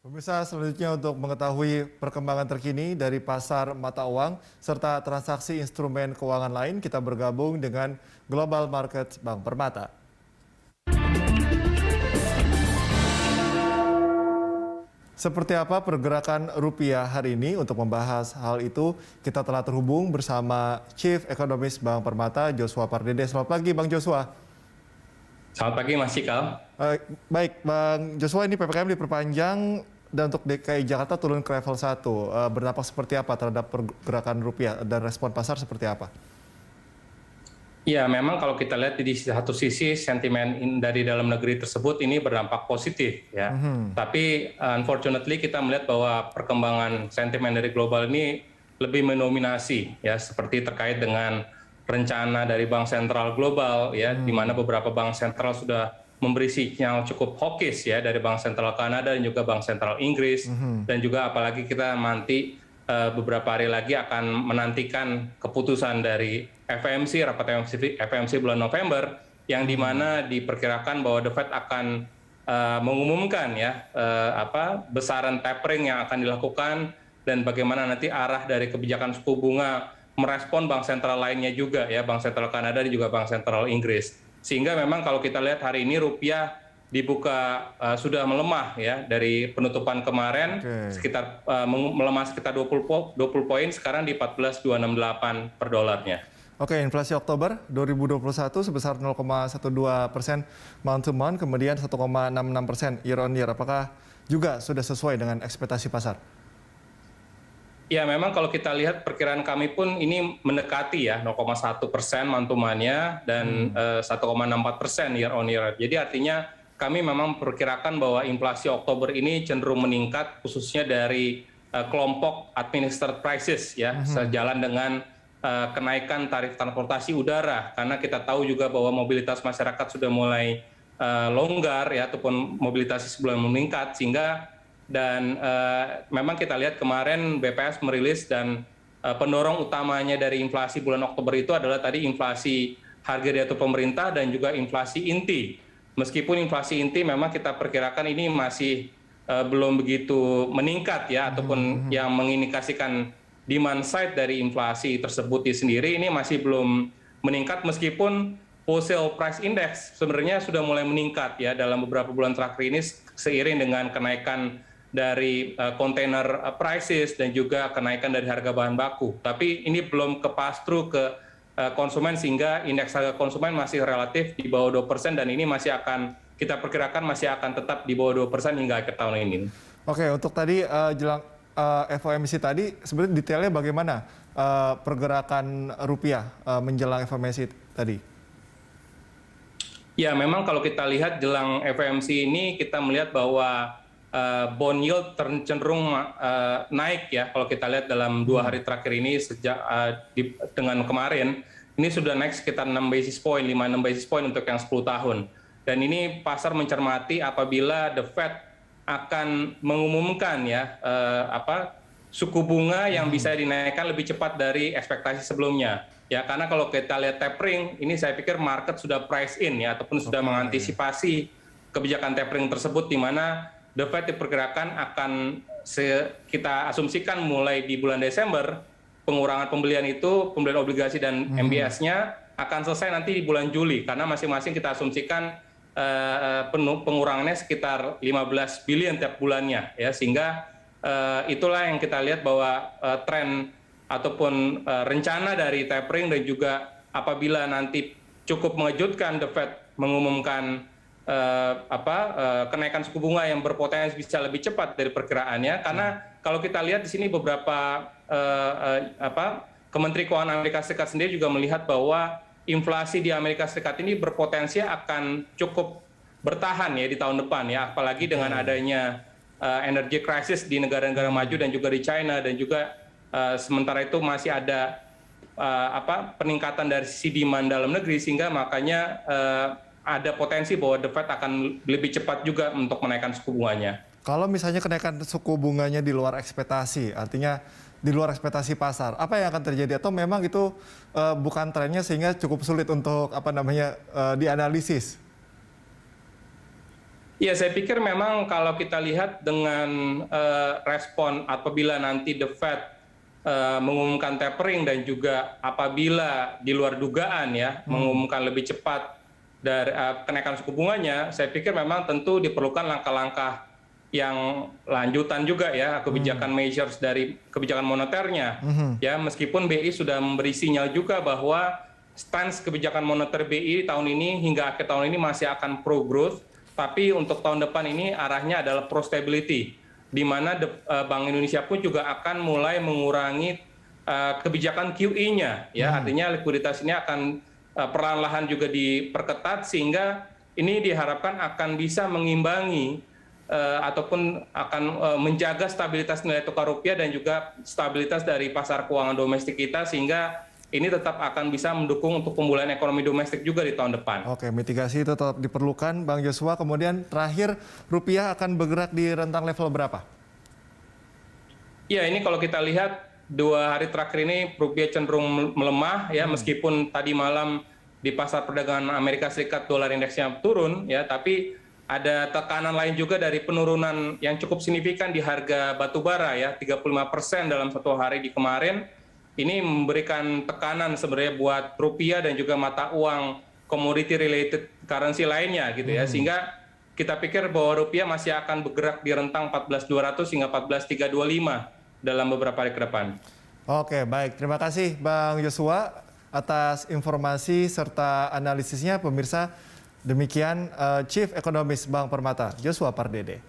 Pemirsa, selanjutnya untuk mengetahui perkembangan terkini dari pasar mata uang serta transaksi instrumen keuangan lain, kita bergabung dengan Global Markets Bank Permata. Seperti apa pergerakan rupiah hari ini? Untuk membahas hal itu, kita telah terhubung bersama Chief Economist Bank Permata, Joshua Pardede. Selamat pagi, Bang Joshua. Selamat pagi, Mas Cikal. Baik, Bang Joshua, ini PPKM diperpanjang dan untuk DKI Jakarta turun ke level 1. Berdampak seperti apa terhadap pergerakan rupiah dan respon pasar seperti apa? Ya, memang kalau kita lihat di satu sisi sentimen dari dalam negeri tersebut ini berdampak positif ya. Tapi unfortunately kita melihat bahwa perkembangan sentimen dari global ini lebih mendominasi ya, seperti terkait dengan rencana dari bank sentral global ya, di mana beberapa bank sentral sudah memberi sinyal cukup hawkish ya, dari bank sentral Kanada dan juga bank sentral Inggris, dan juga apalagi kita nanti beberapa hari lagi akan menantikan keputusan dari FOMC, rapat FOMC bulan November, yang dimana diperkirakan bahwa The Fed akan mengumumkan ya besaran tapering yang akan dilakukan dan bagaimana nanti arah dari kebijakan suku bunga merespon bank sentral lainnya juga ya, bank sentral Kanada dan juga bank sentral Inggris. Sehingga memang kalau kita lihat hari ini rupiah dibuka sudah melemah ya, dari penutupan kemarin sekitar melemah sekitar 20 poin, sekarang di 14.268 per dolarnya. Oke, inflasi Oktober 2021 sebesar 0,12% month to month, kemudian 1,66% year on year. Apakah juga sudah sesuai dengan ekspektasi pasar? Ya, memang kalau kita lihat perkiraan kami pun ini mendekati ya 0,1% month to month-nya dan 1,64% year on year. Jadi artinya kami memang perkirakan bahwa inflasi Oktober ini cenderung meningkat, khususnya dari kelompok administered prices ya, sejalan dengan kenaikan tarif transportasi udara, karena kita tahu juga bahwa mobilitas masyarakat sudah mulai longgar ya, ataupun mobilitas sebulan meningkat, sehingga memang kita lihat kemarin BPS merilis dan pendorong utamanya dari inflasi bulan Oktober itu adalah tadi inflasi harga diatur pemerintah dan juga inflasi inti. Meskipun inflasi inti memang kita perkirakan ini masih belum begitu meningkat ya, ataupun yang mengindikasikan demand side dari inflasi tersebut sendiri ini masih belum meningkat, meskipun wholesale price index sebenarnya sudah mulai meningkat ya dalam beberapa bulan terakhir ini, seiring dengan kenaikan dari container prices dan juga kenaikan dari harga bahan baku. Tapi ini belum ke pass through ke konsumen, sehingga indeks harga konsumen masih relatif di bawah 2%, dan ini masih akan kita perkirakan masih akan tetap di bawah 2% hingga akhir tahun ini. Oke, untuk tadi jelang FOMC tadi, sebenarnya detailnya bagaimana pergerakan rupiah menjelang FOMC tadi? Ya, memang kalau kita lihat jelang FOMC ini kita melihat bahwa bond yield cenderung naik ya. Kalau kita lihat dalam 2 hari terakhir ini sejak dengan kemarin, ini sudah naik sekitar 6 basis point, 5-6 basis point untuk yang 10 tahun. Dan ini pasar mencermati apabila The Fed akan mengumumkan ya suku bunga yang bisa dinaikkan lebih cepat dari ekspektasi sebelumnya. Ya, karena kalau kita lihat tapering, ini saya pikir market sudah price in ya, ataupun sudah mengantisipasi kebijakan tapering tersebut, di mana The Fed diperkirakan akan kita asumsikan mulai di bulan Desember, pengurangan pembelian itu, pembelian obligasi dan MBS-nya akan selesai nanti di bulan Juli, karena masing-masing kita asumsikan pengurangannya sekitar 15 billion tiap bulannya ya, sehingga itulah yang kita lihat bahwa tren ataupun rencana dari tapering, dan juga apabila nanti cukup mengejutkan The Fed mengumumkan kenaikan suku bunga yang berpotensi bisa lebih cepat dari perkiraannya, karena kalau kita lihat di sini beberapa Kementerian Keuangan Amerika Serikat sendiri juga melihat bahwa inflasi di Amerika Serikat ini berpotensi akan cukup bertahan ya di tahun depan ya, apalagi dengan adanya energy crisis di negara-negara maju dan juga di China, dan juga sementara itu masih ada peningkatan dari sisi demand dalam negeri, sehingga makanya ada potensi bahwa The Fed akan lebih cepat juga untuk menaikkan suku bunganya. Kalau misalnya kenaikan suku bunganya di luar ekspektasi, artinya di luar ekspektasi pasar, apa yang akan terjadi? Atau memang itu bukan trennya sehingga cukup sulit untuk dianalisis? Ya, saya pikir memang kalau kita lihat dengan respon apabila nanti The Fed mengumumkan tapering dan juga apabila di luar dugaan ya mengumumkan lebih cepat dari kenaikan suku bunganya, saya pikir memang tentu diperlukan langkah-langkah yang lanjutan juga ya kebijakan measures dari kebijakan moneternya. Ya, meskipun BI sudah memberi sinyal juga bahwa stance kebijakan moneter BI tahun ini hingga akhir tahun ini masih akan pro growth. Tapi untuk tahun depan ini arahnya adalah pro stability, di mana Bank Indonesia pun juga akan mulai mengurangi kebijakan QE-nya, ya artinya likuiditas ini akan perlahan-lahan juga diperketat sehingga ini diharapkan akan bisa mengimbangi ataupun akan menjaga stabilitas nilai tukar rupiah dan juga stabilitas dari pasar keuangan domestik kita sehingga ini tetap akan bisa mendukung untuk pemulihan ekonomi domestik juga di tahun depan. Oke, mitigasi itu tetap diperlukan, Bang Joshua. Kemudian terakhir, rupiah akan bergerak di rentang level berapa? Ya, ini kalau kita lihat 2 hari terakhir ini rupiah cenderung melemah ya, meskipun tadi malam di pasar perdagangan Amerika Serikat dolar indeksnya turun ya, tapi ada tekanan lain juga dari penurunan yang cukup signifikan di harga batu bara ya, 35% dalam 1 hari di kemarin. Ini memberikan tekanan sebenarnya buat rupiah dan juga mata uang commodity related currency lainnya gitu ya, sehingga kita pikir bahwa rupiah masih akan bergerak di rentang 14.200 hingga 14.325 dalam beberapa hari ke depan. Oke, baik. Terima kasih Bang Joshua atas informasi serta analisisnya. Pemirsa, demikian Chief Economist Bank Permata, Joshua Pardede.